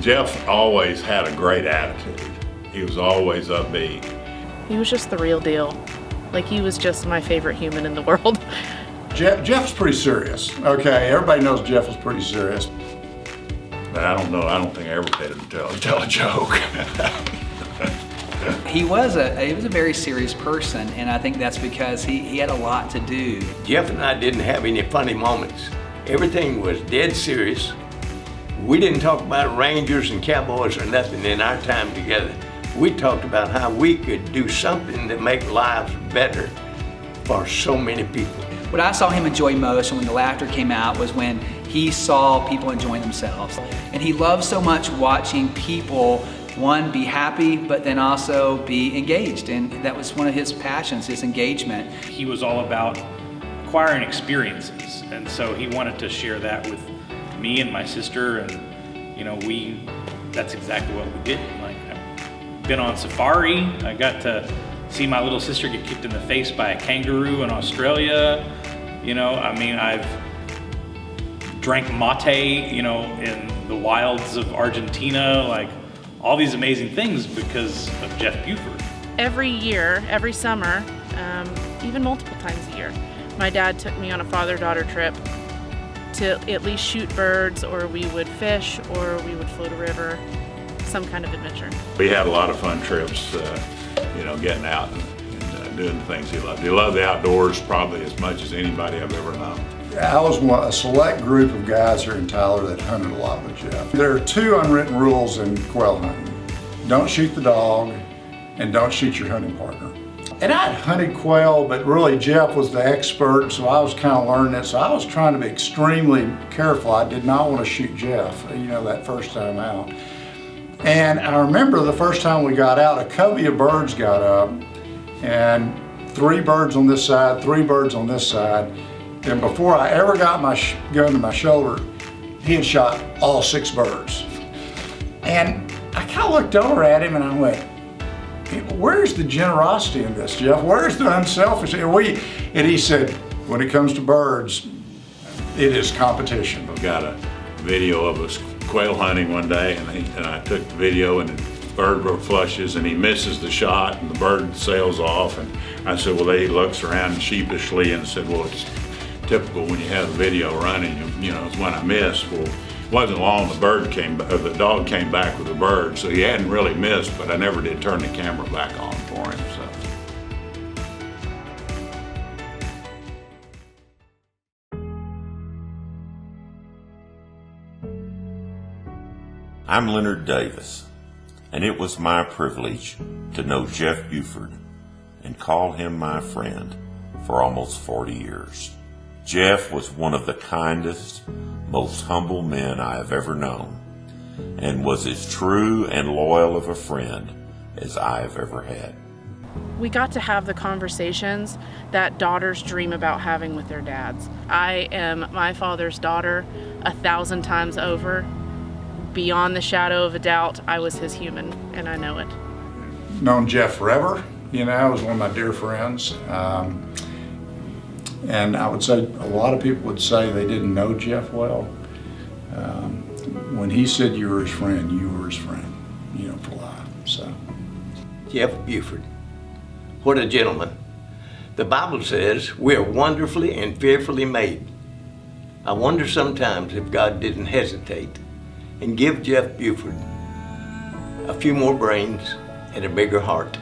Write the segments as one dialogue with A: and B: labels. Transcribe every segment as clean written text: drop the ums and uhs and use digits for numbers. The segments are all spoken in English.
A: Jeff always had a great attitude. He was always upbeat.
B: He was just the real deal. Like, he was just my favorite human in the world.
C: Jeff's pretty serious. Okay, everybody knows Jeff was pretty serious.
A: But I don't know, I don't think I ever paid him to tell a joke.
D: He was a very serious person, and I think that's because he had a lot to do.
E: Jeff and I didn't have any funny moments. Everything was dead serious. We didn't talk about Rangers and Cowboys or nothing in our time together. We talked about how we could do something to make lives better for so many people.
D: What I saw him enjoy most, and when the laughter came out, was when he saw people enjoying themselves. And he loved so much watching people, one, be happy, but then also be engaged. And that was one of his passions, his engagement.
F: He was all about acquiring experiences. And so he wanted to share that with me and my sister. And, you know, that's exactly what we did. Like, I've been on safari. I got to see my little sister get kicked in the face by a kangaroo in Australia. You know, I mean, I've drank mate, you know, in the wilds of Argentina, like all these amazing things because of Jeff Buford.
B: Every year, every summer, even multiple times a year, my dad took me on a father-daughter trip to at least shoot birds, or we would fish, or we would float a river, some kind of adventure.
A: We had a lot of fun trips, you know, getting out and doing the things he loved. He loved the outdoors probably as much as anybody I've ever known.
C: I was a select group of guys here in Tyler that hunted a lot with Jeff. There are two unwritten rules in quail hunting. Don't shoot the dog, and don't shoot your hunting partner. And I'd hunted quail, but really Jeff was the expert, so I was kind of learning it. So I was trying to be extremely careful. I did not want to shoot Jeff, you know, that first time out. And I remember the first time we got out, a covey of birds got up, and 3 birds on this side, 3 birds on this side. And before I ever got my gun to my shoulder, he had shot all 6 birds. And I kind of looked over at him and I went, where's the generosity in this, Jeff? Where's the unselfish? And he said, when it comes to birds, it is competition.
A: I've got a video of us quail hunting one day, and I took the video, and the bird flushes and he misses the shot and the bird sails off. And I said, well, he looks around sheepishly and said, well, it's typical when you have the video running, you know, it's when I missed. Well, it wasn't long the dog came back with the bird, so he hadn't really missed, but I never did turn the camera back on for him. So.
G: I'm Leonard Davis, and it was my privilege to know Jeff Buford and call him my friend for almost 40 years. Jeff was one of the kindest, most humble men I have ever known, and was as true and loyal of a friend as I have ever had.
B: We got to have the conversations that daughters dream about having with their dads. I am my father's daughter 1,000 times over. Beyond the shadow of a doubt, I was his human, and I know it.
C: Known Jeff forever, you know, he was one of my dear friends. And I would say a lot of people would say they didn't know Jeff well. When he said you were his friend, you were his friend, you know, for life. So,
E: Jeff Buford, what a gentleman. The Bible says we are wonderfully and fearfully made. I wonder sometimes if God didn't hesitate and give Jeff Buford a few more brains and a bigger heart.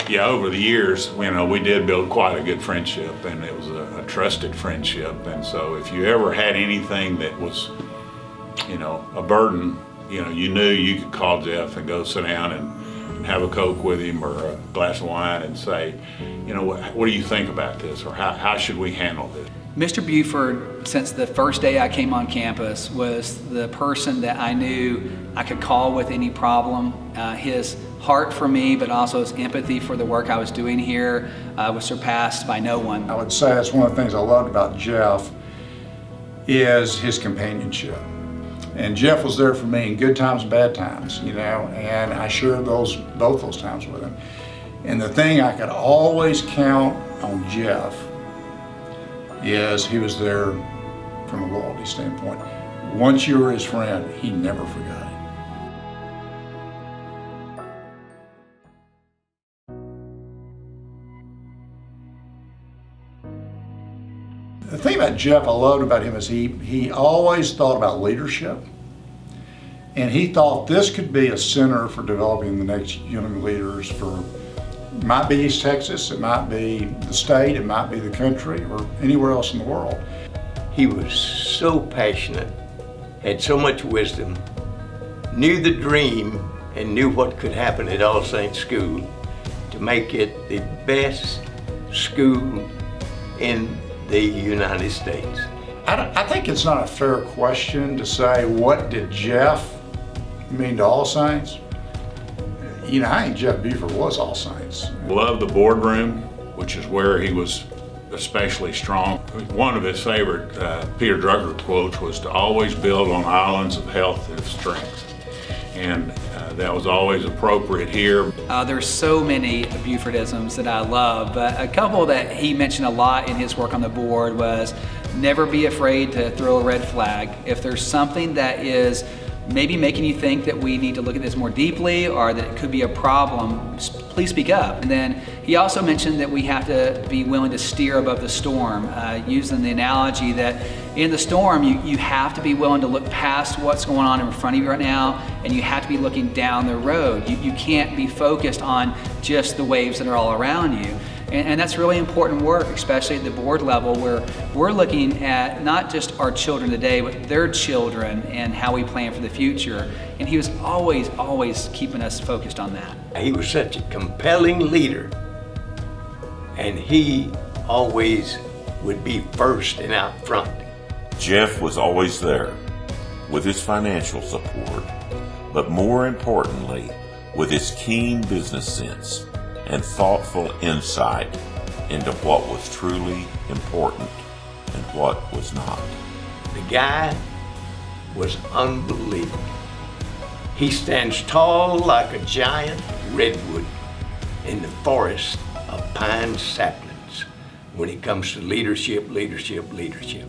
A: Yeah, over the years, you know, we did build quite a good friendship, and it was a trusted friendship. And so if you ever had anything that was, you know, a burden, you know, you knew you could call Jeff and go sit down and have a Coke with him or a glass of wine and say, you know, what do you think about this, or how should we handle this?
D: Mr. Buford, since the first day I came on campus, was the person that I knew I could call with any problem. His heart for me, but also his empathy for the work I was doing here was surpassed by no one.
C: I would say that's one of the things I loved about Jeff is his companionship. And Jeff was there for me in good times and bad times, you know, and I shared both those times with him. And the thing I could always count on Jeff is he was there from a loyalty standpoint. Once you were his friend, he never forgot it. about Jeff, I loved about him, is he always thought about leadership. And he thought this could be a center for developing the next young leaders for, it might be East Texas, it might be the state, it might be the country, or anywhere else in the world.
E: He was so passionate, had so much wisdom, knew the dream and knew what could happen at All Saints School to make it the best school in the United States.
C: I think it's not a fair question to say, what did Jeff mean to All Saints? You know, I think Jeff Buford was All Saints.
A: Loved the boardroom, which is where he was especially strong. One of his favorite Peter Drucker quotes was to always build on islands of health and strength. And that was always appropriate here.
D: There's so many Bufordisms that I love, but a couple that he mentioned a lot in his work on the board was never be afraid to throw a red flag. If there's something that is maybe making you think that we need to look at this more deeply or that it could be a problem, please speak up. And then he also mentioned that we have to be willing to steer above the storm, using the analogy that in the storm you have to be willing to look past what's going on in front of you right now, and you have to be looking down the road. You can't be focused on just the waves that are all around you. And that's really important work, especially at the board level, where we're looking at not just our children today, but their children and how we plan for the future. And he was always keeping us focused on that.
E: He was such a compelling leader, and he always would be first and out front.
G: Jeff was always there with his financial support, but more importantly, with his keen business sense and thoughtful insight into what was truly important and what was not.
E: The guy was unbelievable. He stands tall like a giant redwood in the forest of pine saplings when it comes to leadership, leadership, leadership.